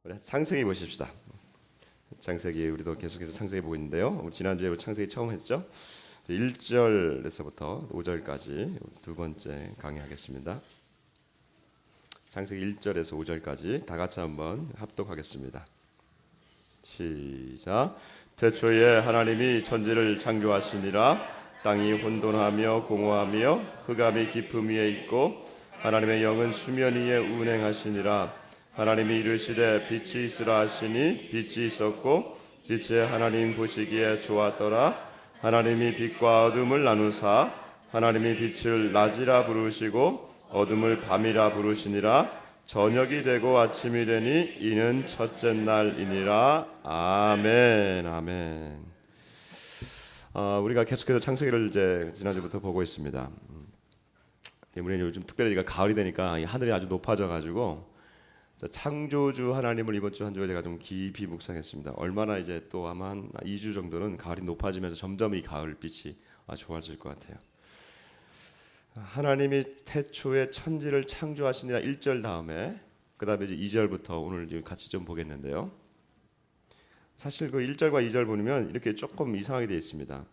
우리 창세기 보십시다. 창세기 우리도 계속해서 창세기 보고 있는데요. 우리 지난주에 창세기 처음 했죠. 1절에서부터 5절까지 두 번째 강의하겠습니다. 창세기 1절에서 5절까지 다 같이 한번 합독하겠습니다. 시작. 태초에 하나님이 천지를 창조하시니라. 땅이 혼돈하며 공허하며 흑암이 깊음 위에 있고 하나님의 영은 수면 위에 운행하시니라. 하나님이 이르시되 빛이 있으라 하시니 빛이 있었고 빛이 하나님 보시기에 좋았더라. 하나님이 빛과 어둠을 나누사 하나님이 빛을 낮이라 부르시고 어둠을 밤이라 부르시니라. 저녁이 되고 아침이 되니 이는 첫째 날이니라. 아멘. 아멘. 우리가 계속해서 창세기를 이제 지난주부터 보고 있습니다. 우리는 요즘 특별히 가을이 되니까 하늘이 아주 높아져 가지고 창조주 하나님을 이번 주 한 주에 제가 좀 깊이 묵상했습니다. 얼마나 이제 또 아마 한 2주 정도는 가을이 높아지면서 점점 이 가을빛이 좋아질 것 같아요. 하나님이 태초에 천지를 창조하시니라 1절 다음에 그 다음에 이제 2절부터 오늘 같이 좀 보겠는데요. 사실 그 1절과 2절 보면 이렇게 조금 이상하게 되어 있습니다.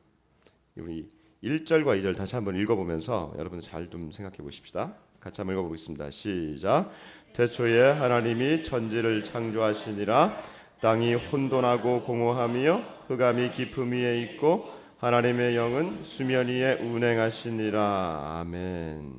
우리 1절과 2절 다시 한번 읽어보면서 여러분 잘 좀 생각해 보십시다. 같이 한번 읽어보겠습니다. 시작. 태초에 하나님이 천지를 창조하시니라. 땅이 혼돈하고 공허하며 흑암이 깊음 위에 있고 하나님의 영은 수면 위에 운행하시니라. 아멘.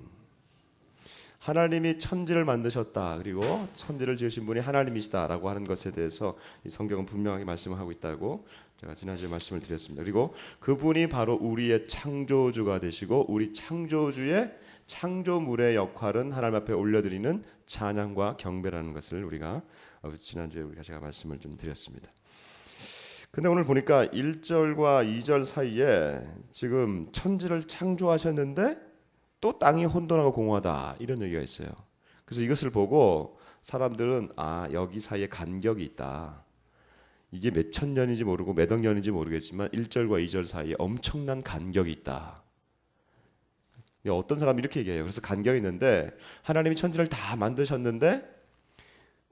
하나님이 천지를 만드셨다. 그리고 천지를 지으신 분이 하나님이시다라고 하는 것에 대해서 이 성경은 분명하게 말씀을 하고 있다고 제가 지난주에 말씀을 드렸습니다. 그리고 그분이 바로 우리의 창조주가 되시고 우리 창조주의 창조물의 역할은 하나님 앞에 올려드리는 찬양과 경배라는 것을 우리가 지난주에 제가 말씀을 좀 드렸습니다. 근데 오늘 보니까 1절과 2절 사이에 지금 천지를 창조하셨는데 또 땅이 혼돈하고 공허하다 이런 얘기가 있어요. 그래서 이것을 보고 사람들은 여기 사이에 간격이 있다. 이게 몇천 년인지 모르고 몇 억 년인지 모르겠지만 1절과 2절 사이에 엄청난 간격이 있다. 어떤 사람이 이렇게 얘기해요. 그래서 간격이 있는데 하나님이 천지를 다 만드셨는데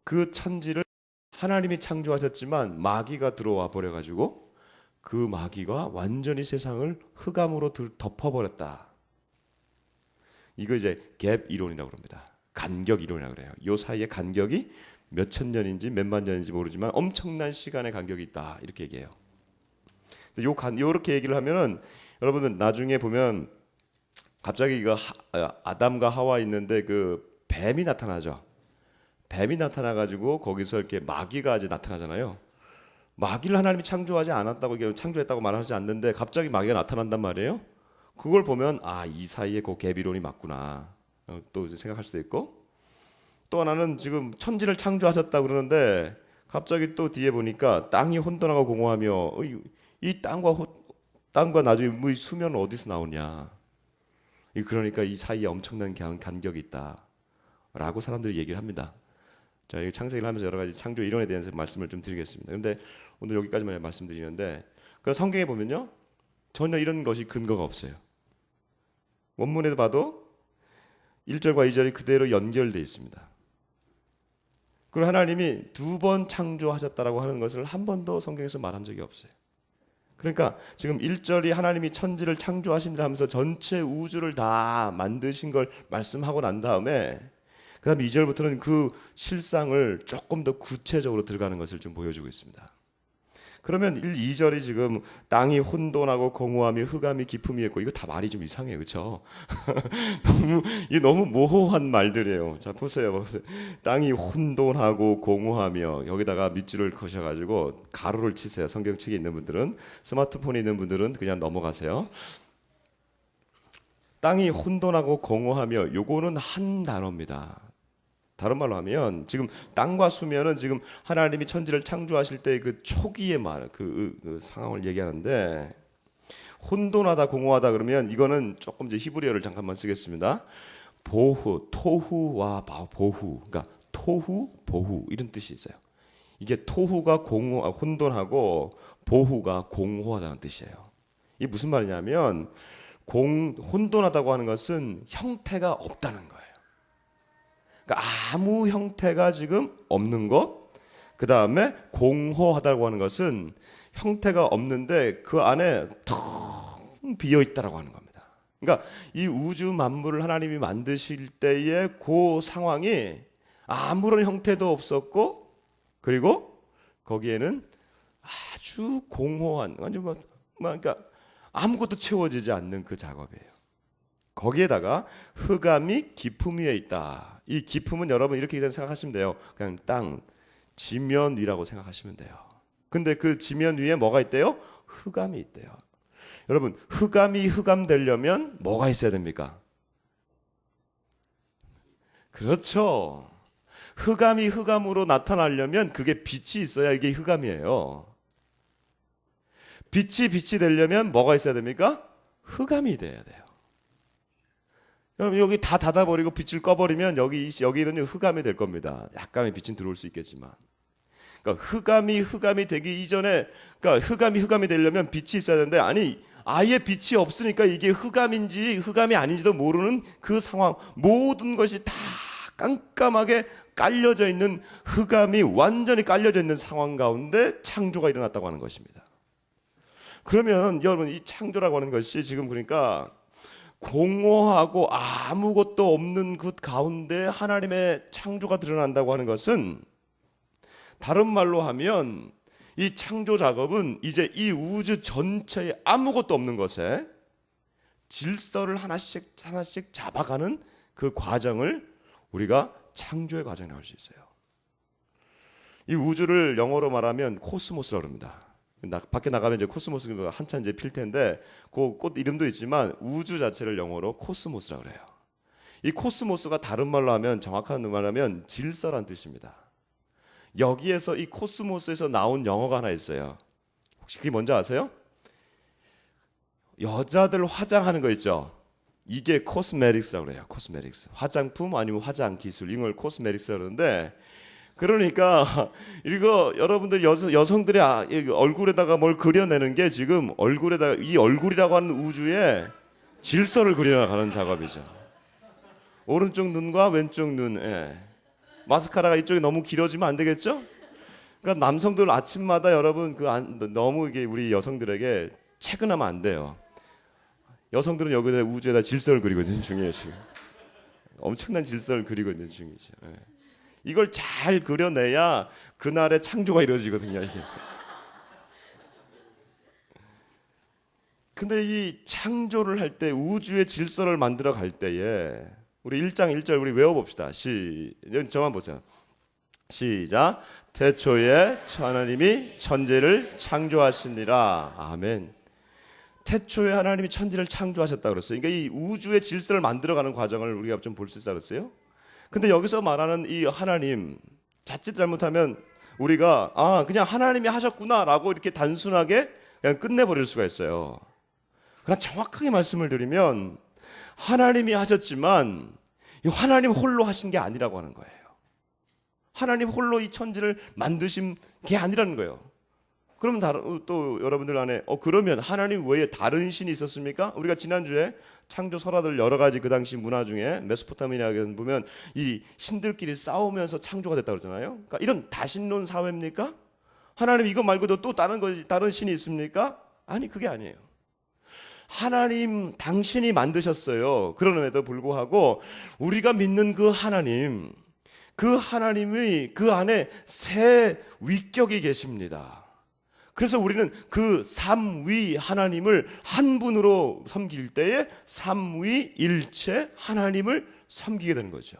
그 천지를 하나님이 창조하셨지만 마귀가 들어와 버려가지고 그 마귀가 완전히 세상을 흑암으로 덮어버렸다. 이거 이제 갭 이론이라고 합니다. 간격 이론이라고 그래요. 요 사이에 간격이 몇천 년인지 몇만 년인지 모르지만 엄청난 시간의 간격이 있다. 이렇게 얘기해요. 요렇게 얘기를 하면은 여러분들 나중에 보면 갑자기 이거 아담과 하와 있는데 그 뱀이 나타나죠. 뱀이 나타나가지고 거기서 이렇게 마귀가 이제 나타나잖아요. 마귀를 하나님이 창조하지 않았다고 이게 창조했다고 말하지 않는데 갑자기 마귀가 나타난단 말이에요. 그걸 보면 이 사이에 그 갭 이론이 맞구나. 또 이제 생각할 수도 있고 또 하나는 지금 천지를 창조하셨다 그러는데 갑자기 또 뒤에 보니까 땅이 혼돈하고 공허하며 이 땅과 나중에 뭐 수면은 어디서 나오냐. 그러니까 이 사이에 엄청난 간격이 있다라고 사람들이 얘기를 합니다. 자, 이 창세기를 하면서 여러 가지 창조 이론에 대해서 말씀을 좀 드리겠습니다. 그런데 오늘 여기까지만 말씀드리는데 그 성경에 보면요 전혀 이런 것이 근거가 없어요. 원문에도 봐도 1절과 2절이 그대로 연결되어 있습니다. 그리고 하나님이 두 번 창조하셨다라고 하는 것을 한 번도 성경에서 말한 적이 없어요. 그러니까 지금 1절이 하나님이 천지를 창조하신다 하면서 전체 우주를 다 만드신 걸 말씀하고 난 다음에 그 다음에 2절부터는 그 실상을 조금 더 구체적으로 들어가는 것을 좀 보여주고 있습니다. 그러면 2절이 지금 땅이 혼돈하고 공허하며 흑암이 깊음이 있고 이거 다 말이 좀 이상해요. 그렇죠? 너무 모호한 말들이에요. 자 보세요. 땅이 혼돈하고 공허하며 여기다가 밑줄을 그으셔가지고 가로를 치세요. 성경책에 있는 분들은 스마트폰에 있는 분들은 그냥 넘어가세요. 땅이 혼돈하고 공허하며 요거는 한 단어입니다. 다른 말로 하면 지금 땅과 수면은 지금 하나님이 천지를 창조하실 때 그 초기의 그 상황을 얘기하는데 혼돈하다 공허하다 그러면 이거는 조금 이제 히브리어를 잠깐만 쓰겠습니다. 보후 토후와 보후 그러니까 토후 보후 이런 뜻이 있어요. 이게 토후가 혼돈하고 보후가 공허하다는 뜻이에요. 이게 무슨 말이냐면 혼돈하다고 하는 것은 형태가 없다는 거예요. 그러니까 아무 형태가 지금 없는 것, 그 다음에 공허하다고 하는 것은 형태가 없는데 그 안에 텅 비어 있다라고 하는 겁니다. 그러니까 이 우주 만물을 하나님이 만드실 때의 그 상황이 아무런 형태도 없었고, 그리고 거기에는 아주 공허한, 완전 그러니까 아무것도 채워지지 않는 그 작업이에요. 거기에다가 흑암이 깊음 위에 있다. 이 깊음은 여러분 이렇게 생각하시면 돼요. 그냥 땅, 지면 위라고 생각하시면 돼요. 근데 그 지면 위에 뭐가 있대요? 흑암이 있대요. 여러분, 흑암이 흑암 되려면 뭐가 있어야 됩니까? 그렇죠. 흑암이 흑암으로 나타나려면 그게 빛이 있어야 이게 흑암이에요. 빛이 되려면 뭐가 있어야 됩니까? 흑암이 돼야 돼요. 여러분, 여기 다 닫아버리고 빛을 꺼버리면 여기는 흑암이 될 겁니다. 약간의 빛은 들어올 수 있겠지만. 그러니까 흑암이 되기 이전에, 그러니까 흑암이 되려면 빛이 있어야 되는데, 아니 아예 빛이 없으니까 이게 흑암인지 흑암이 아닌지도 모르는 그 상황, 모든 것이 다 깜깜하게 깔려져 있는, 흑암이 완전히 깔려져 있는 상황 가운데 창조가 일어났다고 하는 것입니다. 그러면 여러분, 이 창조라고 하는 것이 지금 그러니까 공허하고 아무것도 없는 그 가운데 하나님의 창조가 드러난다고 하는 것은, 다른 말로 하면 이 창조 작업은 이제 이 우주 전체에 아무것도 없는 것에 질서를 하나씩 잡아가는 그 과정을 우리가 창조의 과정이라고 할 수 있어요. 이 우주를 영어로 말하면 코스모스라고 합니다. 밖에 나가면 이제 코스모스가 한참 이제 필 텐데, 그 꽃 이름도 있지만 우주 자체를 영어로 코스모스라고 그래요. 이 코스모스가 다른 말로 하면, 정확한 말로 하면 질서란 뜻입니다. 여기에서 이 코스모스에서 나온 영어가 하나 있어요. 혹시 그게 뭔지 아세요? 여자들 화장하는 거 있죠. 이게 코스메틱스라고 그래요. 코스메틱스. 화장품 아니면 화장 기술, 이걸 코스메틱스라고 그러는데, 그러니까 이거 여러분들 여성들의 얼굴에다가 뭘 그려내는 게 지금 얼굴에다가 이 얼굴이라고 하는 우주에 질서를 그려나가는 작업이죠. 오른쪽 눈과 왼쪽 눈, 마스카라가 이쪽이 너무 길어지면 안 되겠죠? 그러니까 남성들 아침마다 여러분 너무 이게 우리 여성들에게 체근하면 안 돼요. 여성들은 여기다 우주에다 질서를 그리고 있는 중이에요 지금. 엄청난 질서를 그리고 있는 중이죠. 이걸 잘 그려내야 그날의 창조가 이루어지거든요. 이게. 근데 이 창조를 할 때, 우주의 질서를 만들어 갈 때에 우리 1장 1절 우리 외워봅시다. 저만 보세요. 시작. 태초에 하나님이 천지를 창조하시니라. 아멘. 태초에 하나님이 천지를 창조하셨다 그랬어요. 그러니까 이 우주의 질서를 만들어가는 과정을 우리가 좀 볼 수 있다 그랬어요. 근데 여기서 말하는 이 하나님, 자칫 잘못하면 우리가 그냥 하나님이 하셨구나라고 이렇게 단순하게 그냥 끝내버릴 수가 있어요. 그러나 정확하게 말씀을 드리면, 하나님이 하셨지만 하나님 홀로 하신 게 아니라고 하는 거예요. 하나님 홀로 이 천지를 만드신 게 아니라는 거예요. 그러면 또 여러분들 안에 그러면 하나님 외에 다른 신이 있었습니까? 우리가 지난주에 창조 설화들 여러 가지 그 당시 문화 중에 메소포타미아에 보면 이 신들끼리 싸우면서 창조가 됐다고 그러잖아요. 그러니까 이런 다신론 사회입니까? 하나님 이거 말고도 또 다른 신이 있습니까? 아니, 그게 아니에요. 하나님 당신이 만드셨어요. 그럼에도 불구하고 우리가 믿는 그 하나님이 그 안에 새 위격이 계십니다. 그래서 우리는 그 삼위 하나님을 한 분으로 섬길 때에 삼위일체 하나님을 섬기게 되는 거죠.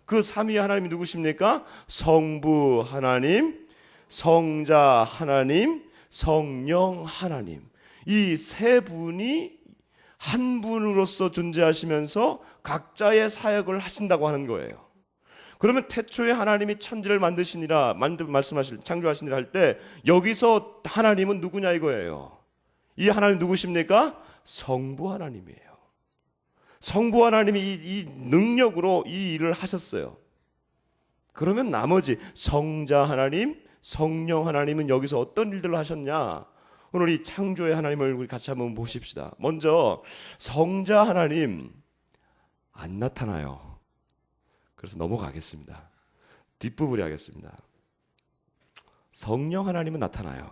그 삼위 하나님이 누구십니까? 성부 하나님, 성자 하나님, 성령 하나님. 이 세 분이 한 분으로서 존재하시면서 각자의 사역을 하신다고 하는 거예요. 그러면 태초에 하나님이 천지를 창조하시니라 할 때, 여기서 하나님은 누구냐 이거예요. 이 하나님 누구십니까? 성부 하나님이에요. 성부 하나님이 이 능력으로 이 일을 하셨어요. 그러면 나머지 성자 하나님, 성령 하나님은 여기서 어떤 일들을 하셨냐? 오늘 이 창조의 하나님을 우리 같이 한번 보십시다. 먼저 성자 하나님 안 나타나요. 그래서 넘어가겠습니다. 뒷부분이 하겠습니다. 성령 하나님은 나타나요.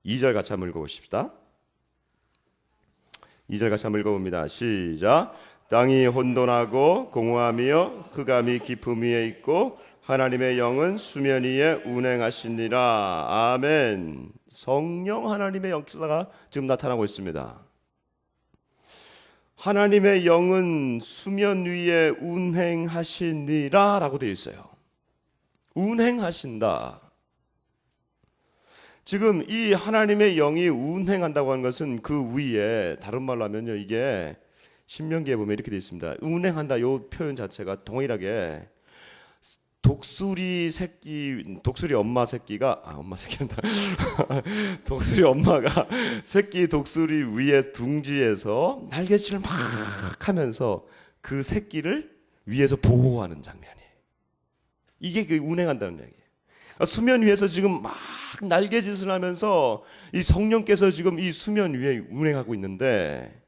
2절 같이 한번 읽어보십시다. 2절 같이 한번 읽어봅니다. 시작. 땅이 혼돈하고 공허하며 흑암이 깊음 위에 있고 하나님의 영은 수면 위에 운행하시니라. 아멘. 성령 하나님의 역사가 지금 나타나고 있습니다. 하나님의 영은 수면 위에 운행하시니라 라고 되어 있어요. 운행하신다. 지금 이 하나님의 영이 운행한다고 하는 것은 그 위에, 다른 말로 하면요, 이게 신명기에 보면 이렇게 되어 있습니다. 운행한다 이 표현 자체가 동일하게 독수리 엄마 새끼가 독수리 엄마가 새끼 독수리 위에 둥지에서 날갯짓을 막 하면서 그 새끼를 위에서 보호하는 장면이에요. 이게 그 운행한다는 얘기예요. 그러니까 수면 위에서 지금 막 날갯짓을 하면서 이 성령께서 지금 이 수면 위에 운행하고 있는데,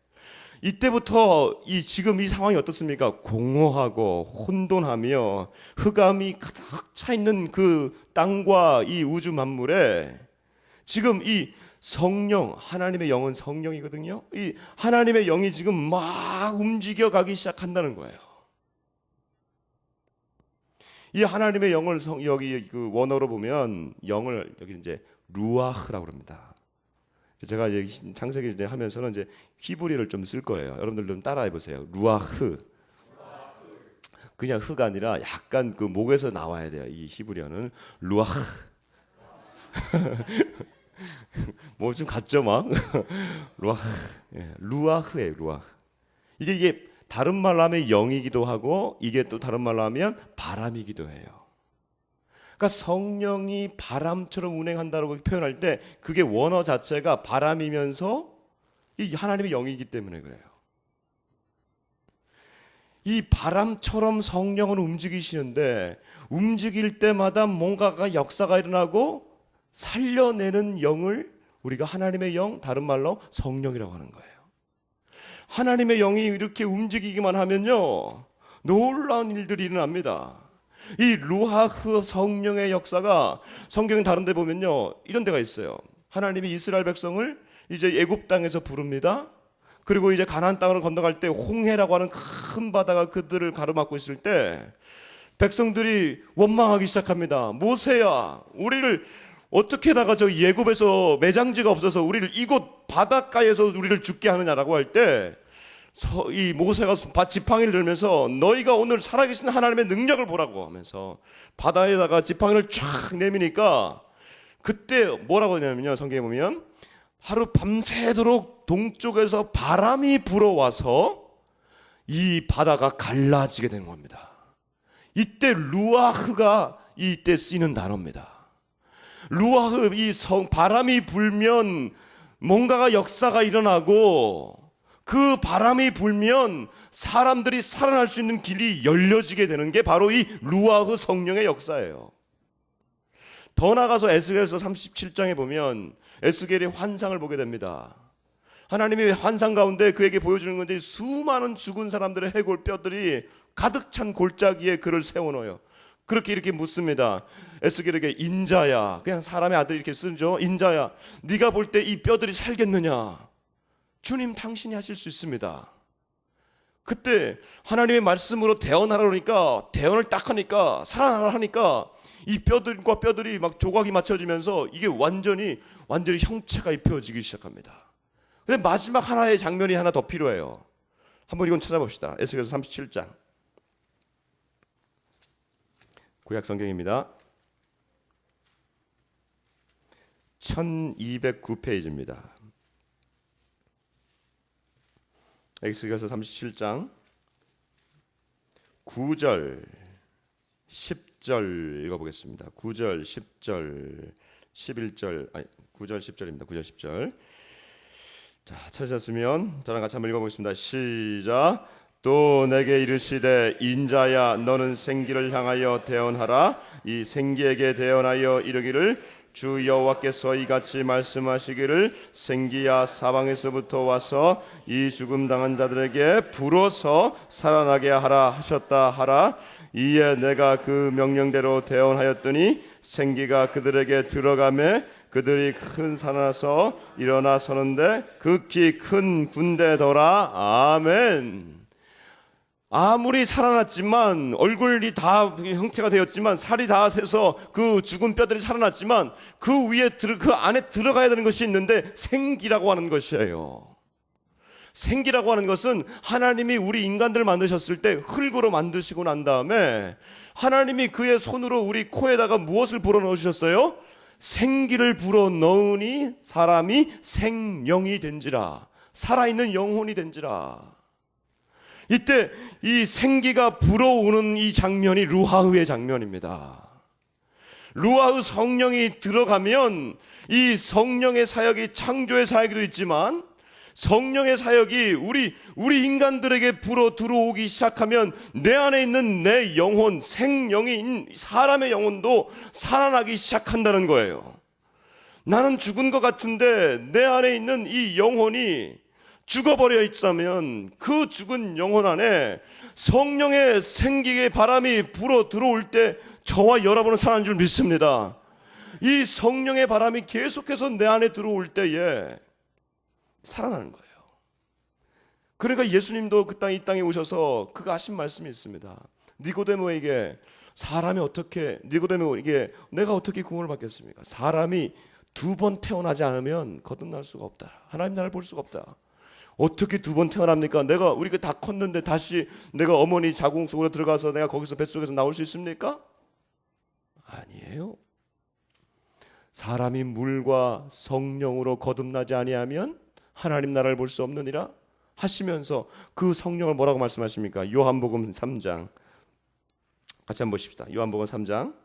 이때부터 지금 이 상황이 어떻습니까? 공허하고 혼돈하며 흑암이 가득 차 있는 그 땅과 이 우주 만물에 지금 이 성령, 하나님의 영은 성령이거든요. 이 하나님의 영이 지금 막 움직여 가기 시작한다는 거예요. 이 하나님의 영을 여기 그 원어로 보면 영을 여기 이제 루아흐라고 합니다. 제가 이제 창세기 하면서는 이제 히브리를 좀 쓸 거예요. 여러분들 좀 따라해 보세요. 루아흐. 그냥 흐가 아니라 약간 그 목에서 나와야 돼요. 이 히브리어는 루아흐. 뭐 좀 같죠, 막. 루아흐. 예, 루아흐예요, 루아흐. 이게 다른 말로 하면 영이기도 하고, 이게 또 다른 말로 하면 바람이기도 해요. 그러니까 성령이 바람처럼 운행한다고 표현할 때 그게 원어 자체가 바람이면서 이 하나님의 영이기 때문에 그래요. 이 바람처럼 성령은 움직이시는데, 움직일 때마다 뭔가가 역사가 일어나고 살려내는 영을 우리가 하나님의 영, 다른 말로 성령이라고 하는 거예요. 하나님의 영이 이렇게 움직이기만 하면요, 놀라운 일들이 일어납니다. 이 루하흐 성령의 역사가 성경 다른 데 보면요, 이런 데가 있어요. 하나님이 이스라엘 백성을 이제 애굽 땅에서 부릅니다. 그리고 이제 가나안 땅으로 건너갈 때 홍해라고 하는 큰 바다가 그들을 가로막고 있을 때 백성들이 원망하기 시작합니다. 모세야, 우리를 어떻게다가 저 애굽에서 매장지가 없어서 우리를 이곳 바닷가에서 우리를 죽게 하느냐라고 할 때 이 모세가 지팡이를 들면서 너희가 오늘 살아계신 하나님의 능력을 보라고 하면서 바다에다가 지팡이를 쫙 내미니까, 그때 뭐라고 하냐면요, 성경에 보면 하루 밤새도록 동쪽에서 바람이 불어와서 이 바다가 갈라지게 되는 겁니다. 이때 루아흐가 이때 쓰이는 단어입니다. 루아흐, 바람이 불면 뭔가가 역사가 일어나고, 그 바람이 불면 사람들이 살아날 수 있는 길이 열려지게 되는 게 바로 이 루아흐 성령의 역사예요. 더 나가서 에스겔서 37장에 보면 에스겔의 환상을 보게 됩니다. 하나님이 환상 가운데 그에게 보여주는 건데, 수많은 죽은 사람들의 해골 뼈들이 가득 찬 골짜기에 그를 세워놓아요. 그렇게 이렇게 묻습니다. 에스겔에게, 인자야, 그냥 사람의 아들 이렇게 쓰죠. 인자야, 네가 볼 때 이 뼈들이 살겠느냐? 주님, 당신이 하실 수 있습니다. 그때 하나님의 말씀으로 대언하라 그러니까, 대언을 딱 하니까, 살아나라 하니까 이 뼈들과 뼈들이 막 조각이 맞춰지면서 이게 완전히 형체가 입혀지기 시작합니다. 근데 마지막 하나의 장면이 하나 더 필요해요. 한번 이건 찾아봅시다. 에스겔서 37장. 구약 성경입니다. 1209페이지입니다. 에스겔서 37장 9절 10절 읽어보겠습니다. 9절 10절 11절 9절 10절입니다. 9절 10절. 자, 찾으셨으면 저랑 같이 한번 읽어보겠습니다. 시작. 또 내게 이르시되, 인자야, 너는 생기를 향하여 대언하라. 이 생기에게 대언하여 이르기를, 주 여호와께서 이같이 말씀하시기를 생기야 사방에서부터 와서 이 죽음 당한 자들에게 불어서 살아나게 하라 하셨다 하라. 이에 내가 그 명령대로 대언하였더니 생기가 그들에게 들어가매 그들이 큰 산에서 일어나 서는데 극히 큰 군대더라. 아멘. 아무리 살아났지만 얼굴이 다 형태가 되었지만 살이 다 돼서 그 죽은 뼈들이 살아났지만 그 위에 그 안에 들어가야 되는 것이 있는데 생기라고 하는 것이에요. 생기라고 하는 것은 하나님이 우리 인간들을 만드셨을 때 흙으로 만드시고 난 다음에 하나님이 그의 손으로 우리 코에다가 무엇을 불어넣으셨어요? 생기를 불어넣으니 사람이 생명이 된지라. 살아있는 영혼이 된지라. 이때 이 생기가 불어오는 이 장면이 루하흐의 장면입니다. 루하흐 성령이 들어가면 이 성령의 사역이 창조의 사역도 있지만 성령의 사역이 우리 인간들에게 불어 들어오기 시작하면 내 안에 있는 내 영혼, 생명인 사람의 영혼도 살아나기 시작한다는 거예요. 나는 죽은 것 같은데 내 안에 있는 이 영혼이 죽어버려 있다면 그 죽은 영혼 안에 성령의 생기의 바람이 불어 들어올 때 저와 여러분은 살아나는 줄 믿습니다. 이 성령의 바람이 계속해서 내 안에 들어올 때에 살아나는 거예요. 그러니까 예수님도 이 땅에 오셔서 그가 하신 말씀이 있습니다. 니고데모에게 사람이 어떻게 니고데모에게 내가 어떻게 구원을 받겠습니까? 사람이 2번 태어나지 않으면 거듭날 수가 없다. 하나님 나라를 볼 수가 없다. 어떻게 2번 태어납니까? 우리가 다 컸는데 다시 내가 어머니 자궁 속으로 들어가서 내가 거기서 뱃속에서 나올 수 있습니까? 아니에요. 사람이 물과 성령으로 거듭나지 아니하면 하나님 나라를 볼 수 없느니라 하시면서 그 성령을 뭐라고 말씀하십니까? 요한복음 3장 같이 한번 보십시다. 요한복음 3장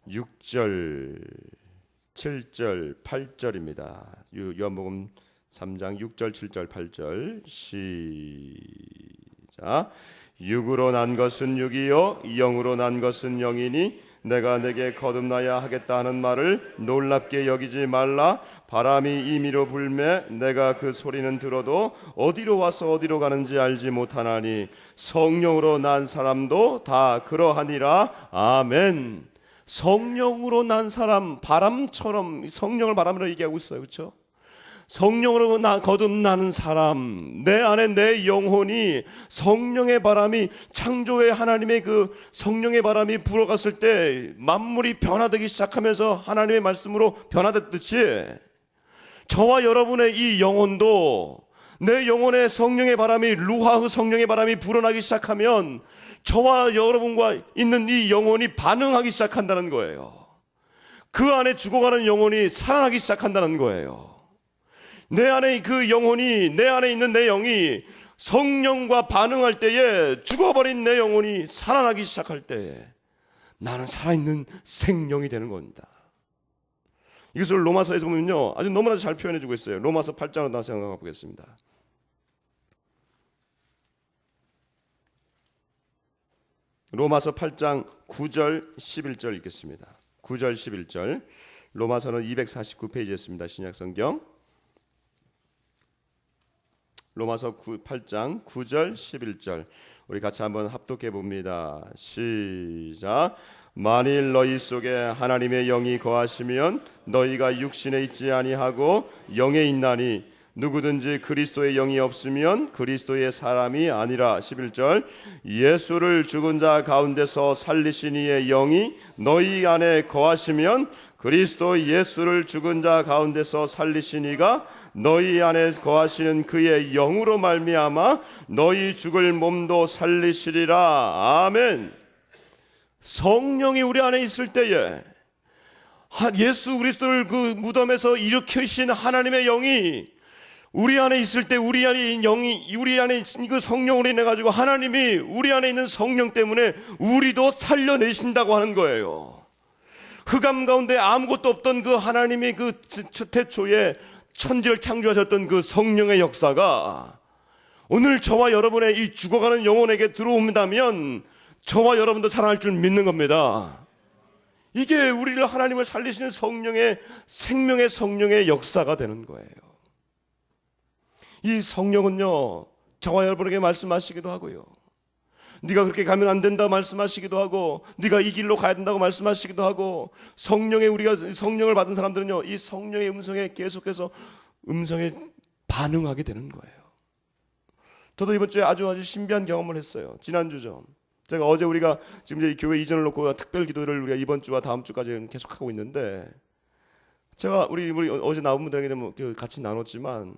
6절, 7절, 8절입니다. 요한복음 3장 6절, 7절, 8절 시작. 육으로 난 것은 육이요 영으로 난 것은 영이니 내가 내게 거듭나야 하겠다 하는 말을 놀랍게 여기지 말라. 바람이 임의로 불매 내가 그 소리는 들어도 어디로 와서 어디로 가는지 알지 못하나니 성령으로 난 사람도 다 그러하니라. 아멘. 성령으로 난 사람, 바람처럼 성령을 바람으로 얘기하고 있어요. 그렇죠? 성령으로 거듭나는 사람, 내 안에 내 영혼이 성령의 바람이 창조의 하나님의 그 성령의 바람이 불어갔을 때 만물이 변화되기 시작하면서 하나님의 말씀으로 변화됐듯이 저와 여러분의 이 영혼도 내 영혼에 성령의 바람이 루하흐 성령의 바람이 불어나기 시작하면 저와 여러분과 있는 이 영혼이 반응하기 시작한다는 거예요. 그 안에 죽어가는 영혼이 살아나기 시작한다는 거예요. 내 안에 그 영혼이, 내 안에 있는 내 영이 성령과 반응할 때에 죽어버린 내 영혼이 살아나기 시작할 때에 나는 살아있는 생명이 되는 겁니다. 이것을 로마서에서 보면요 아주 너무나 잘 표현해주고 있어요. 로마서 8장으로 다시 생각해 보겠습니다. 로마서 8장 9절 11절 읽겠습니다. 9절 11절 로마서는 249페이지였습니다. 신약성경 로마서 8장 9절 11절 우리 같이 한번 합독해 봅니다. 시작. 만일 너희 속에 하나님의 영이 거하시면 너희가 육신에 있지 아니하고 영에 있나니 누구든지 그리스도의 영이 없으면 그리스도의 사람이 아니라. 11절 예수를 죽은 자 가운데서 살리신 이의 영이 너희 안에 거하시면 그리스도 예수를 죽은 자 가운데서 살리신 이가 너희 안에 거하시는 그의 영으로 말미암아 너희 죽을 몸도 살리시리라. 아멘. 성령이 우리 안에 있을 때에 예수 그리스도를 그 무덤에서 일으키신 하나님의 영이 우리 안에 있을 때 우리 안에 영이 우리 안에 그 성령으로 인해 가지고 하나님이 우리 안에 있는 성령 때문에 우리도 살려내신다고 하는 거예요. 흑암 가운데 아무것도 없던 그 하나님이 그 태초에 천지를 창조하셨던 그 성령의 역사가 오늘 저와 여러분의 이 죽어가는 영혼에게 들어온다면 저와 여러분도 살아날 줄 믿는 겁니다. 이게 우리를 하나님을 살리시는 성령의 생명의 성령의 역사가 되는 거예요. 이 성령은요, 저와 여러분에게 말씀하시기도 하고요, 네가 그렇게 가면 안 된다 말씀하시기도 하고, 네가 이 길로 가야 된다고 말씀하시기도 하고, 우리가 성령을 받은 사람들은요, 이 성령의 음성에 계속해서 음성에 반응하게 되는 거예요. 저도 이번 주에 아주 신비한 경험을 했어요. 지난주죠. 제가 어제 우리가 지금 이제 교회 이전을 놓고 특별 기도를 우리가 이번 주와 다음 주까지 계속 하고 있는데, 제가 우리 어제 나온 분들에게 뭐 같이 나눴지만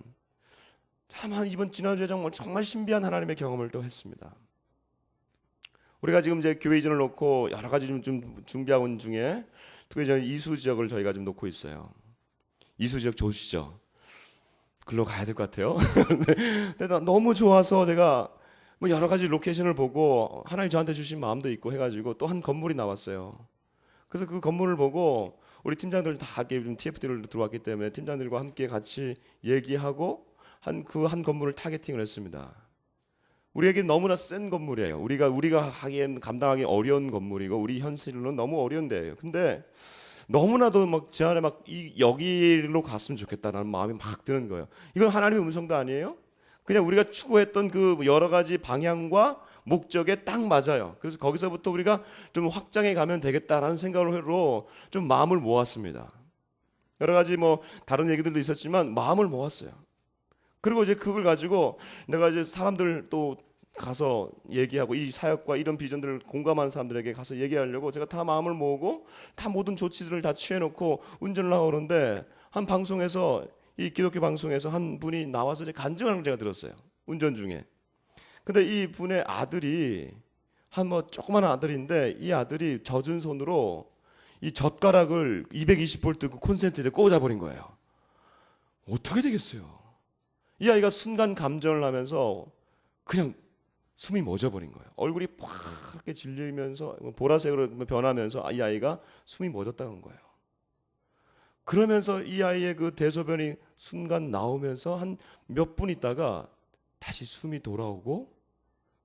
참 이번 지난주에 정말 신비한 하나님의 경험을 또 했습니다. 우리가 지금 이제 교회 이전을 놓고 여러 가지 좀 준비하고 있는 중에 특히 저희 이수 지역을 저희가 좀 놓고 있어요. 이수 지역 좋으시죠? 글로 가야 될 것 같아요. 근데 너무 좋아서 제가 뭐 여러 가지 로케이션을 보고 하나님 저한테 주신 마음도 있고 해가지고 또 한 건물이 나왔어요. 그래서 그 건물을 보고 우리 팀장들 다 이렇게 좀 TFD로 들어왔기 때문에 팀장들과 함께 같이 얘기하고 한 건물을 타겟팅을 했습니다. 우리에게 너무나 센 건물이에요. 우리가 하기엔 감당하기 어려운 건물이고 우리 현실로는 너무 어려운 데예요. 근데 너무나도 막 제 안에 여기로 갔으면 좋겠다라는 마음이 막 드는 거예요. 이건 하나님의 음성도 아니에요? 그냥 우리가 추구했던 그 여러 가지 방향과 목적에 딱 맞아요. 그래서 거기서부터 우리가 좀 확장해 가면 되겠다라는 생각으로 좀 마음을 모았습니다. 여러 가지 뭐 다른 얘기들도 있었지만 마음을 모았어요. 그리고 이제 그걸 가지고 내가 이제 사람들 또 가서 얘기하고 이 사역과 이런 비전들을 공감하는 사람들에게 가서 얘기하려고 제가 다 마음을 모으고 다 모든 조치들을 다 취해놓고 운전을 하고 그러는데 한 방송에서 이 기독교 방송에서 한 분이 나와서 간증하는 걸 제가 들었어요. 운전 중에. 근데 이 분의 아들이 한 뭐 조그마한 아들인데 이 아들이 젖은 손으로 이 젓가락을 220V 그 콘센트에 꽂아버린 거예요. 어떻게 되겠어요? 이 아이가 순간 감전을 하면서 그냥 숨이 멎어버린 거예요. 얼굴이 팍 이렇게 질리면서 보라색으로 변하면서 이 아이가 숨이 멎었다는 거예요. 그러면서 이 아이의 그 대소변이 순간 나오면서 한 몇 분 있다가 다시 숨이 돌아오고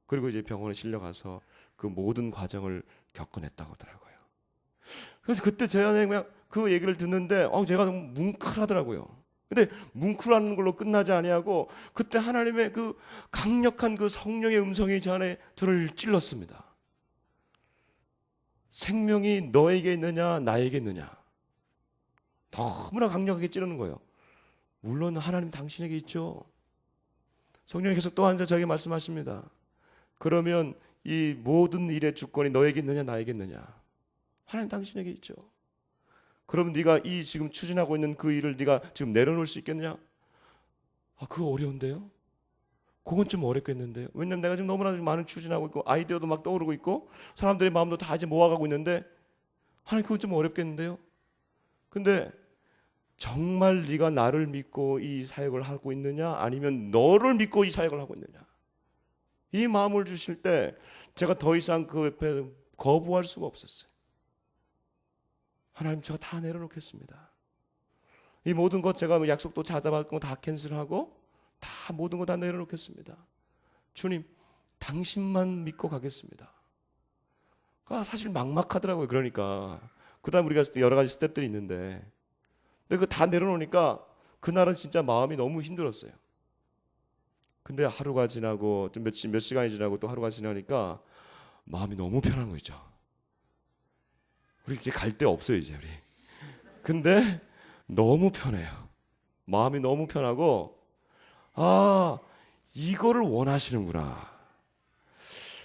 그리고 이제 병원에 실려가서 그 모든 과정을 겪어냈다고 하더라고요. 그래서 그때 제 안에 그냥 그 얘기를 듣는데 제가 너무 뭉클하더라고요. 근데 뭉클하는 걸로 끝나지 아니하고 그때 하나님의 그 강력한 그 성령의 음성이 제 안에 저를 찔렀습니다. 생명이 너에게 있느냐 나에게 있느냐. 너무나 강력하게 찌르는 거예요. 물론 하나님 당신에게 있죠. 성령이 계속 또 앉아 저에게 말씀하십니다. 그러면 이 모든 일의 주권이 너에게 있느냐 나에게 있느냐. 하나님 당신에게 있죠. 그럼 네가 이 지금 추진하고 있는 그 일을 네가 지금 내려놓을 수 있겠느냐? 그거 어려운데요? 그건 좀 어렵겠는데요? 왜냐면 내가 지금 너무나 많은 추진하고 있고 아이디어도 막 떠오르고 있고 사람들의 마음도 다 이제 모아가고 있는데 하나님 그건 좀 어렵겠는데요? 근데 정말 네가 나를 믿고 이 사역을 하고 있느냐 아니면 너를 믿고 이 사역을 하고 있느냐? 이 마음을 주실 때 제가 더 이상 그 옆에 거부할 수가 없었어요. 하나님 제가 다 내려놓겠습니다. 이 모든 것 제가 약속도 잡아받고 다 캔슬하고 다 모든 거 다 내려놓겠습니다. 주님 당신만 믿고 가겠습니다. 사실 막막하더라고요. 그러니까 그 다음 우리가 여러 가지 스텝들이 있는데 근데 그거 다 내려놓으니까 그날은 진짜 마음이 너무 힘들었어요. 근데 하루가 지나고 좀 몇 시간이 지나고 또 하루가 지나니까 마음이 너무 편한 거 있죠. 우리 이제 갈 데 없어요 이제 우리. 근데 너무 편해요. 마음이 너무 편하고 이거를 원하시는구나.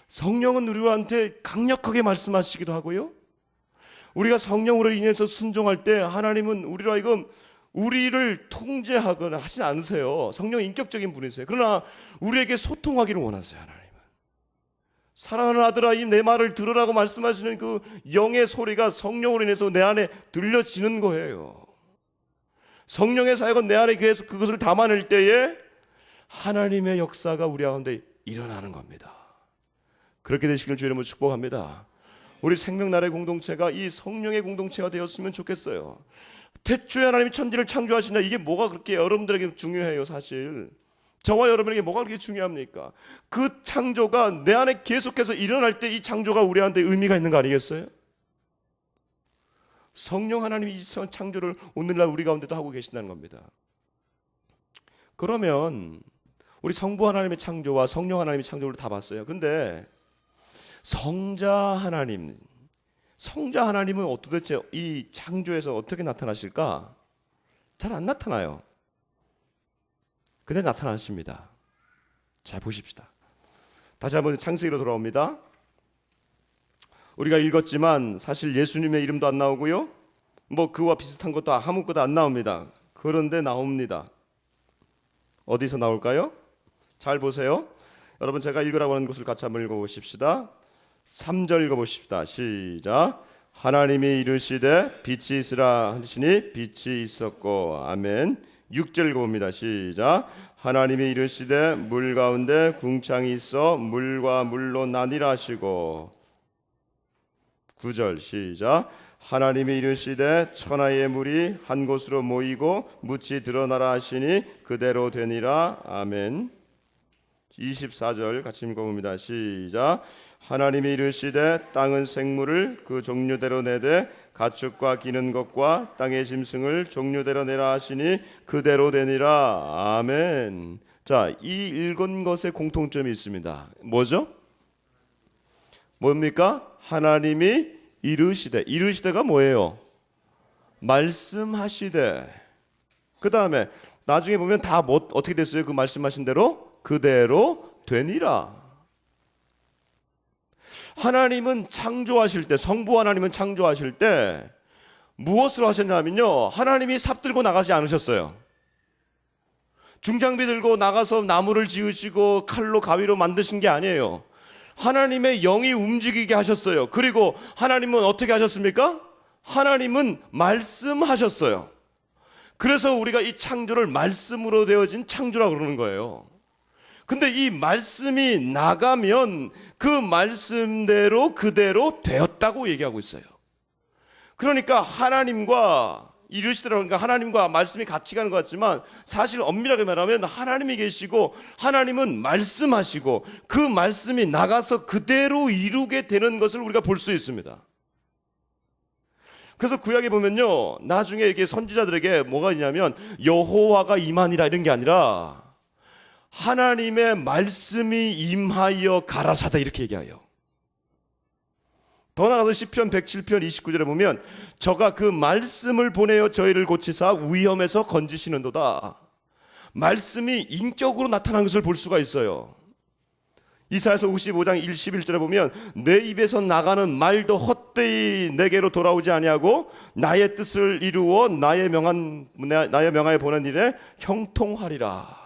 성령은 우리한테 강력하게 말씀하시기도 하고요. 우리가 성령으로 인해서 순종할 때 하나님은 우리로 하여금 우리를 통제하거나 하지 않으세요. 성령은 인격적인 분이세요. 그러나 우리에게 소통하기를 원하세요. 하나님은 사랑하는 아들아 이 내 말을 들으라고 말씀하시는 그 영의 소리가 성령으로 인해서 내 안에 들려지는 거예요. 성령의 사역은 내 안에 계속 그것을 담아낼 때에 하나님의 역사가 우리 가운데 일어나는 겁니다. 그렇게 되시길 주의 이름으로 축복합니다. 우리 생명나라의 공동체가 이 성령의 공동체가 되었으면 좋겠어요. 태초에 하나님이 천지를 창조하시나 이게 뭐가 그렇게 여러분들에게 중요해요. 사실 저와 여러분에게 뭐가 그렇게 중요합니까? 그 창조가 내 안에 계속해서 일어날 때 이 창조가 우리한테 의미가 있는 거 아니겠어요? 성령 하나님이 이 창조를 오늘날 우리 가운데도 하고 계신다는 겁니다. 그러면 우리 성부 하나님의 창조와 성령 하나님의 창조를 다 봤어요. 근데 성자 하나님은 도대체 이 창조에서 어떻게 나타나실까? 잘 안 나타나요. 근데 나타나십니다. 자, 보십시다. 다시 한번 창세기로 돌아옵니다. 우리가 읽었지만 사실 예수님의 이름도 안 나오고요, 뭐 그와 비슷한 것도 아무것도 안 나옵니다. 그런데 나옵니다. 어디서 나올까요? 잘 보세요. 여러분, 제가 읽으라고 하는 것을 같이 한번 읽어보십시다. 3절 읽어보십시다. 시작. 하나님이 이르시되 빛이 있으라 하시니 빛이 있었고. 아멘. 6절 읽어봅니다. 시작. 하나님이 이르시되 물 가운데 궁창이 있어 물과 물로 나뉘라 하시고. 9절 시작. 하나님이 이르시되 천하의 물이 한 곳으로 모이고 묻이 드러나라 하시니 그대로 되니라. 아멘. 24절 같이 읽어봅니다. 시작. 하나님이 이르시되 땅은 생물을 그 종류대로 내되 가축과 기는 것과 땅의 짐승을 종류대로 내라 하시니 그대로 되니라. 아멘. 자, 이 읽은 것에 공통점이 있습니다. 뭐죠? 뭡니까? 하나님이 이르시되가 뭐예요? 말씀하시되. 그 다음에 나중에 보면 다 어떻게 됐어요? 그 말씀하신 대로 그대로 되니라. 하나님은 창조하실 때, 성부 하나님은 창조하실 때 무엇을 하셨냐면요, 하나님이 삽 들고 나가지 않으셨어요. 중장비 들고 나가서 나무를 지으시고 칼로 가위로 만드신 게 아니에요. 하나님의 영이 움직이게 하셨어요. 그리고 하나님은 어떻게 하셨습니까? 하나님은 말씀하셨어요. 그래서 우리가 이 창조를 말씀으로 되어진 창조라고 그러는 거예요. 근데 이 말씀이 나가면 그 말씀대로 그대로 되었다고 얘기하고 있어요. 그러니까 하나님과 이르시더라고요. 그러니까 하나님과 말씀이 같이 가는 것 같지만 사실 엄밀하게 말하면 하나님이 계시고 하나님은 말씀하시고 그 말씀이 나가서 그대로 이루게 되는 것을 우리가 볼 수 있습니다. 그래서 구약에 보면요, 나중에 이렇게 선지자들에게 뭐가 있냐면 여호와가 임하니라 이런 게 아니라 하나님의 말씀이 임하여 가라사다 이렇게 얘기해요. 더 나아가서 시편 107편 29절에 보면 저가 그 말씀을 보내어 저희를 고치사 위험에서 건지시는도다. 말씀이 인격으로 나타난 것을 볼 수가 있어요. 이사야서 55장 11절에 보면 내 입에서 나가는 말도 헛되이 내게로 돌아오지 아니하고 나의 뜻을 이루어 나의 명하에 보낸 일에 형통하리라.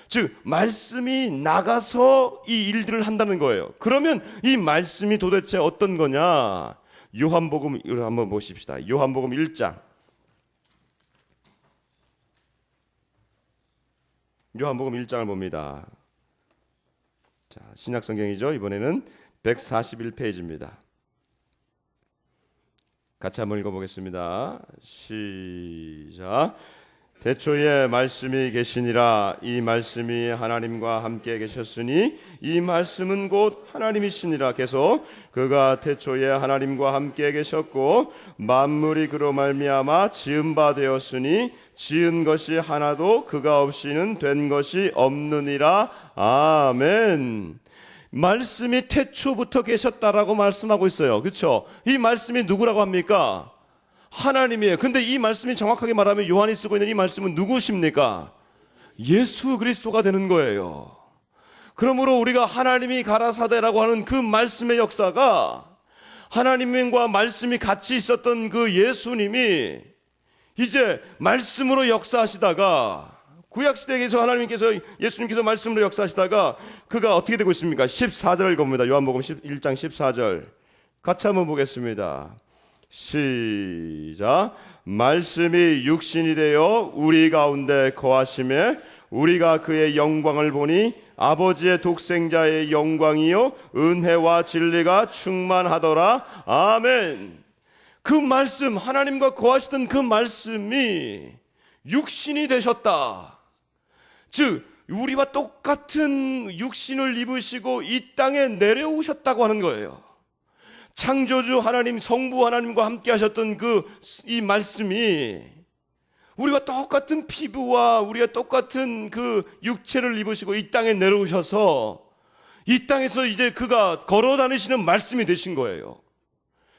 즉 말씀이 나가서 이 일들을 한다는 거예요. 그러면 이 말씀이 도대체 어떤 거냐? 요한복음을 한번 보십시다. 요한복음 1장. 요한복음 1장을 봅니다. 자, 신약 성경이죠. 이번에는 141페이지입니다. 같이 한번 읽어보겠습니다. 시작. 태초에 말씀이 계시니라. 이 말씀이 하나님과 함께 계셨으니 이 말씀은 곧 하나님이시니라. 계속 그가 태초에 하나님과 함께 계셨고 만물이 그로 말미암아 지은 바 되었으니 지은 것이 하나도 그가 없이는 된 것이 없느니라. 아멘. 말씀이 태초부터 계셨다라고 말씀하고 있어요. 그렇죠? 이 말씀이 누구라고 합니까? 하나님이에요. 근데 이 말씀이 정확하게 말하면 요한이 쓰고 있는 이 말씀은 누구십니까? 예수 그리스도가 되는 거예요. 그러므로 우리가 하나님이 가라사대라고 하는 그 말씀의 역사가 하나님과 말씀이 같이 있었던 그 예수님이 이제 말씀으로 역사하시다가 구약시대에서 하나님께서 예수님께서 말씀으로 역사하시다가 그가 어떻게 되고 있습니까? 14절을 읽어봅니다. 요한복음 1장 14절 같이 한번 보겠습니다. 시작. 말씀이 육신이 되어 우리 가운데 거하심에 우리가 그의 영광을 보니 아버지의 독생자의 영광이요 은혜와 진리가 충만하더라. 아멘. 그 말씀, 하나님과 거하시던 그 말씀이 육신이 되셨다. 즉 우리와 똑같은 육신을 입으시고 이 땅에 내려오셨다고 하는 거예요. 창조주 하나님, 성부 하나님과 함께 하셨던 이 말씀이 우리와 똑같은 피부와 우리가 똑같은 그 육체를 입으시고 이 땅에 내려오셔서 이 땅에서 이제 그가 걸어 다니시는 말씀이 되신 거예요.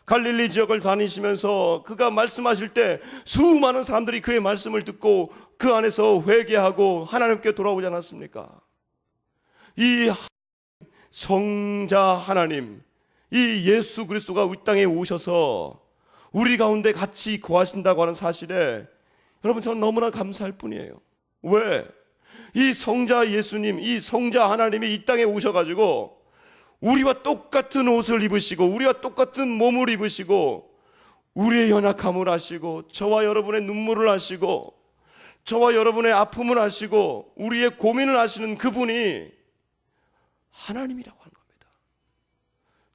갈릴리 지역을 다니시면서 그가 말씀하실 때 수많은 사람들이 그의 말씀을 듣고 그 안에서 회개하고 하나님께 돌아오지 않았습니까? 이 성자 하나님, 이 예수 그리스도가 이 땅에 오셔서 우리 가운데 같이 거하신다고 하는 사실에 여러분 저는 너무나 감사할 뿐이에요. 왜? 이 성자 예수님, 이 성자 하나님이 이 땅에 오셔가지고 우리와 똑같은 옷을 입으시고 우리와 똑같은 몸을 입으시고 우리의 연약함을 아시고 저와 여러분의 눈물을 아시고 저와 여러분의 아픔을 아시고 우리의 고민을 아시는 그분이 하나님이라고 하는 겁니다.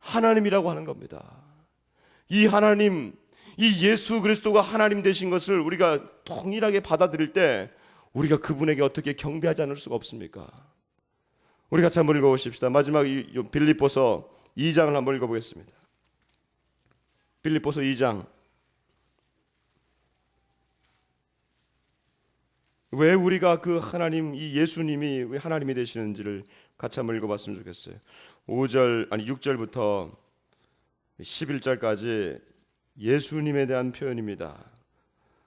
하나님이라고 하는 겁니다. 이 하나님, 이 예수 그리스도가 하나님 되신 것을 우리가 통일하게 받아들일 때 우리가 그분에게 어떻게 경배하지 않을 수가 없습니까? 우리 같이 한번 읽어보십시다. 마지막 빌립보서 2장을 한번 읽어보겠습니다. 빌립보서 2장. 왜 우리가 그 하나님, 이 예수님이 왜 하나님이 되시는지를 같이 한번 읽어봤으면 좋겠어요. 6절부터 11절까지 예수님에 대한 표현입니다.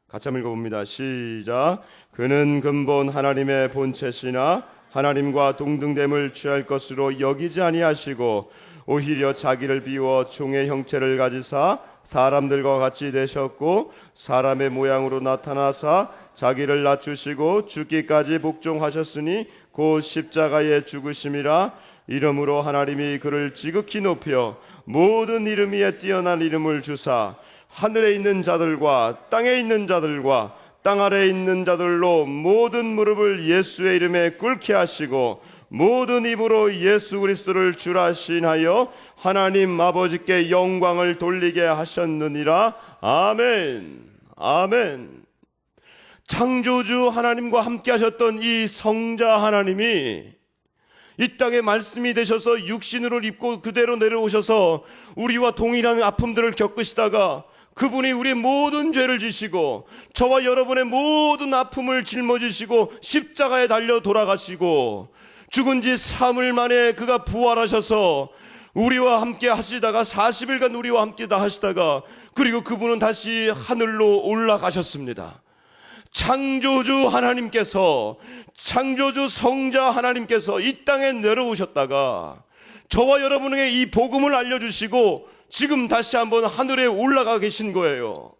같이 한번 읽어봅니다. 시작. 그는 근본 하나님의 본체시나 하나님과 동등됨을 취할 것으로 여기지 아니하시고 오히려 자기를 비워 종의 형체를 가지사 사람들과 같이 되셨고 사람의 모양으로 나타나사 자기를 낮추시고 죽기까지 복종하셨으니 곧 십자가의 죽으심이라. 이름으로 하나님이 그를 지극히 높여 모든 이름 위에 뛰어난 이름을 주사 하늘에 있는 자들과 땅에 있는 자들과 땅 아래에 있는 자들로 모든 무릎을 예수의 이름에 꿇게 하시고 모든 입으로 예수 그리스도를 주라 시인하여 하나님 아버지께 영광을 돌리게 하셨느니라. 아멘. 아멘. 창조주 하나님과 함께 하셨던 이 성자 하나님이 이 땅에 말씀이 되셔서 육신으로 입고 그대로 내려오셔서 우리와 동일한 아픔들을 겪으시다가 그분이 우리의 모든 죄를 지시고 저와 여러분의 모든 아픔을 짊어지시고 십자가에 달려 돌아가시고 죽은 지 3일 만에 그가 부활하셔서 우리와 함께 하시다가 40일간 우리와 함께 다 하시다가 그리고 그분은 다시 하늘로 올라가셨습니다. 창조주 하나님께서, 창조주 성자 하나님께서 이 땅에 내려오셨다가 저와 여러분에게 이 복음을 알려주시고 지금 다시 한번 하늘에 올라가 계신 거예요.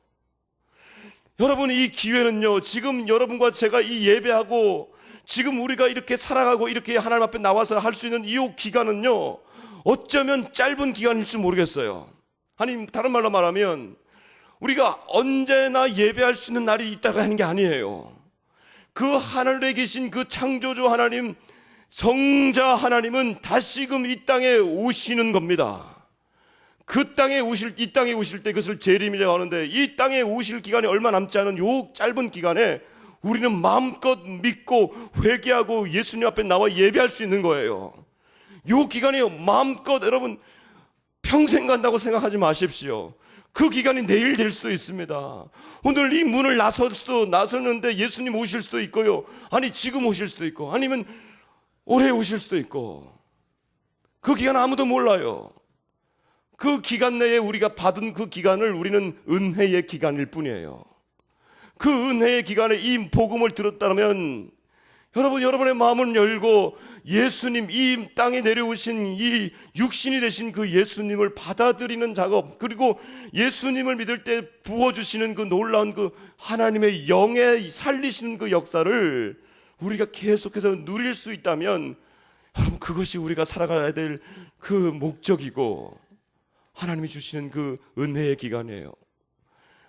여러분, 이 기회는요, 지금 여러분과 제가 이 예배하고 지금 우리가 이렇게 살아가고 이렇게 하나님 앞에 나와서 할 수 있는 이 기간은요, 어쩌면 짧은 기간일지 모르겠어요. 아니, 다른 말로 말하면 우리가 언제나 예배할 수 있는 날이 있다고 하는 게 아니에요. 그 하늘에 계신 그 창조주 하나님, 성자 하나님은 다시금 이 땅에 오시는 겁니다. 이 땅에 오실 때 그것을 재림이라고 하는데, 이 땅에 오실 기간이 얼마 남지 않은 요 짧은 기간에 우리는 마음껏 믿고 회개하고 예수님 앞에 나와 예배할 수 있는 거예요. 요 기간이 마음껏, 여러분 평생 간다고 생각하지 마십시오. 그 기간이 내일 될 수도 있습니다. 오늘 이 문을 나섰는데 예수님 오실 수도 있고요, 아니 지금 오실 수도 있고, 아니면 올해 오실 수도 있고, 그 기간 아무도 몰라요. 그 기간 내에 우리가 받은 그 기간을 우리는 은혜의 기간일 뿐이에요. 그 은혜의 기간에 이 복음을 들었다면 여러분의 마음을 열고 예수님, 이 땅에 내려오신 이 육신이 되신 그 예수님을 받아들이는 작업, 그리고 예수님을 믿을 때 부어주시는 그 놀라운 그 하나님의 영에 살리시는 그 역사를 우리가 계속해서 누릴 수 있다면, 여러분 그것이 우리가 살아가야 될 그 목적이고 하나님이 주시는 그 은혜의 기간이에요.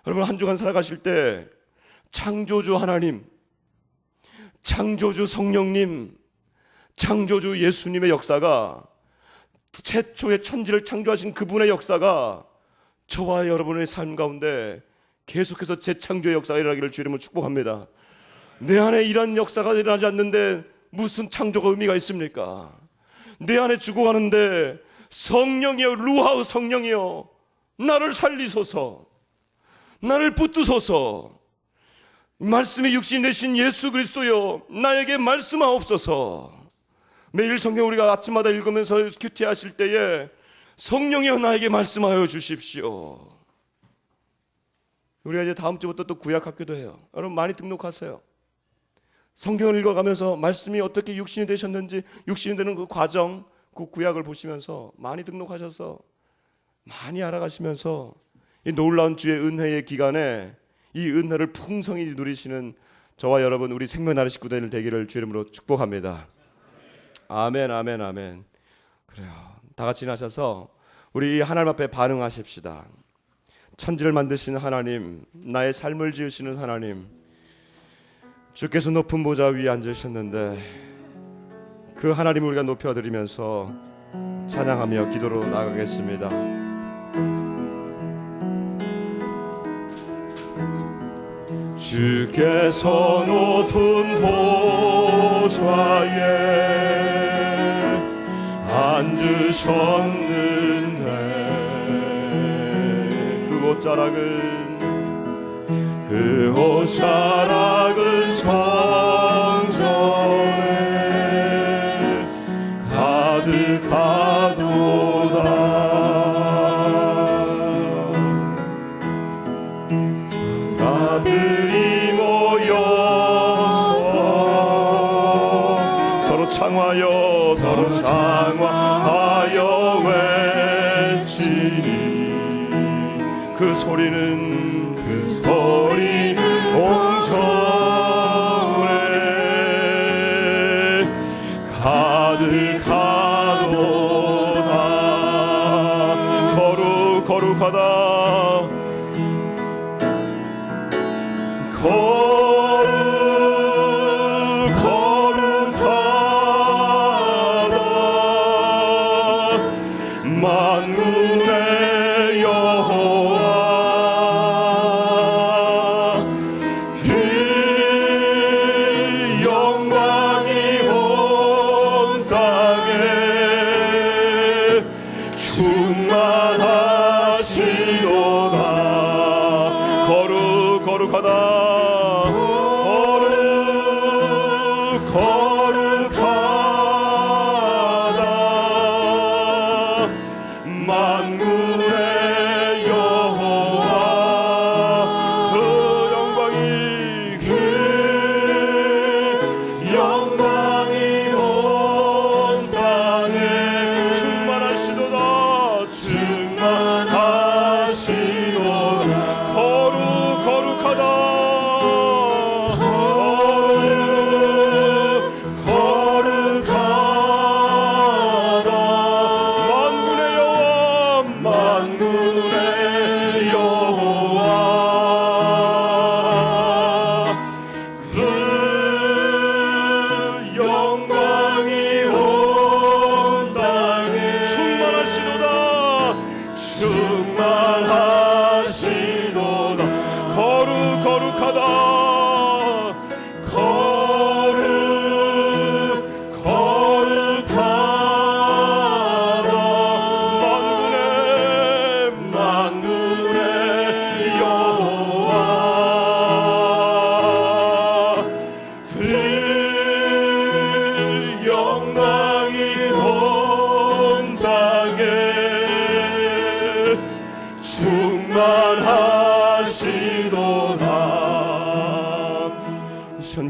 여러분 한 주간 살아가실 때 창조주 하나님, 창조주 성령님, 창조주 예수님의 역사가, 최초의 천지를 창조하신 그분의 역사가 저와 여러분의 삶 가운데 계속해서 재창조의 역사가 일어나기를 주님을 축복합니다. 내 안에 이런 역사가 일어나지 않는데 무슨 창조가 의미가 있습니까? 내 안에 죽어가는데 성령이여, 루하우 성령이여, 나를 살리소서, 나를 붙드소서. 말씀이 육신 되신 예수 그리스도여, 나에게 말씀하옵소서. 매일 성경 우리가 아침마다 읽으면서 큐티하실 때에 성령이여 나에게 말씀하여 주십시오. 우리가 이제 다음 주부터 또 구약학교도 해요. 여러분 많이 등록하세요. 성경을 읽어가면서 말씀이 어떻게 육신이 되셨는지, 육신이 되는 그 과정, 그 구약을 보시면서 많이 등록하셔서 많이 알아가시면서 이 놀라운 주의 은혜의 기간에 이 은혜를 풍성히 누리시는 저와 여러분, 우리 생명나는 식구들 되기를 주 이름으로 축복합니다. 아멘, 아멘, 아멘. 그래요. 다 같이 나셔서 우리 하나님 앞에 반응하십시다. 천지를 만드시는 하나님, 나의 삶을 지으시는 하나님, 주께서 높은 보좌 위에 앉으셨는데 그 하나님을 우리가 높여드리면서 찬양하며 기도로 나가겠습니다. 주께서 높은 보좌에 앉으셨는데 그 옷자락은 성전에 가득하도다. 천사들이 모여서 서로 창화하여 외치니 그 소리는 온 전에 가득하도다. 거룩하다. 거룩하다. 만군의 여호와,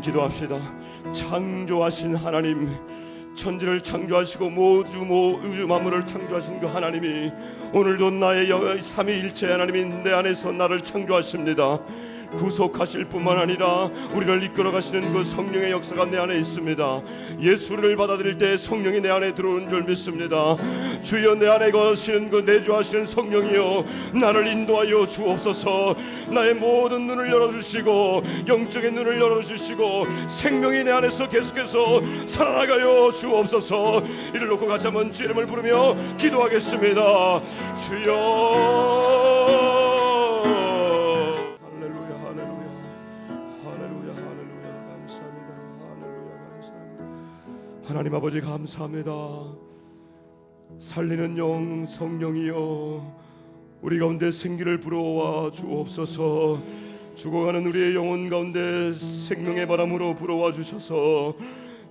기도합시다. 창조하신 하나님, 천지를 창조하시고 우주 만물을 창조하신 그 하나님이 오늘도 나의 삼위일체 하나님이 내 안에서 나를 창조하십니다. 구속하실 뿐만 아니라 우리를 이끌어가시는 그 성령의 역사가 내 안에 있습니다. 예수를 받아들일 때 성령이 내 안에 들어오는 줄 믿습니다. 주여, 내 안에 거하시는 그 내주하시는 성령이여, 나를 인도하여 주옵소서. 나의 모든 눈을 열어주시고 영적인 눈을 열어주시고 생명이 내 안에서 계속해서 살아나가여 주옵소서. 이를 놓고 같이 한번 주 이름을 부르며 기도하겠습니다. 주여, 하나님 아버지 감사합니다. 살리는 영 성령이여 우리 가운데 생기를 불어와 주옵소서. 죽어가는 우리의 영혼 가운데 생명의 바람으로 불어와 주셔서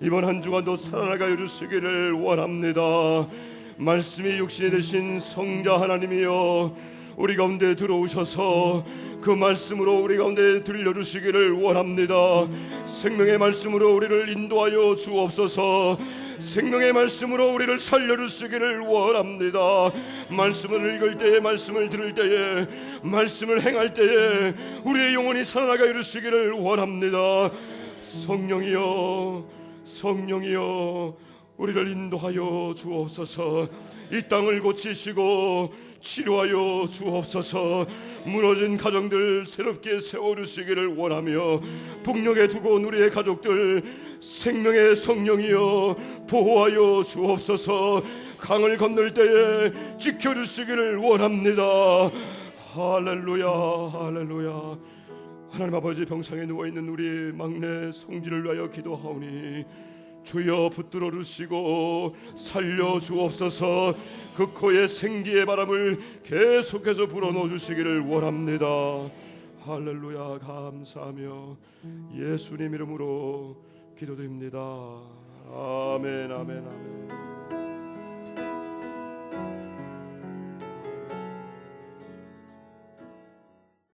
이번 한 주간도 살아나가 주시기를 원합니다. 말씀이 육신이 되신 성자 하나님이여 우리 가운데 들어오셔서 그 말씀으로 우리 가운데 들려주시기를 원합니다. 생명의 말씀으로 우리를 인도하여 주옵소서. 생명의 말씀으로 우리를 살려주시기를 원합니다. 말씀을 읽을 때에, 말씀을 들을 때에, 말씀을 행할 때에 우리의 영혼이 살아나가 이루시기를 원합니다. 성령이여, 성령이여 우리를 인도하여 주옵소서. 이 땅을 고치시고 치료하여 주옵소서. 무너진 가정들 새롭게 세워주시기를 원하며 북녘에 두고 온 우리의 가족들 생명의 성령이여 보호하여 주옵소서. 강을 건널 때에 지켜주시기를 원합니다. 할렐루야, 할렐루야. 하나님 아버지, 병상에 누워있는 우리 막내 성지를 위하여 기도하오니 주여 붙들어 주시고 살려 주옵소서. 그 코에 생기의 바람을 계속해서 불어넣어 주시기를 원합니다. 할렐루야. 감사하며 예수님 이름으로 기도드립니다. 아멘, 아멘, 아멘.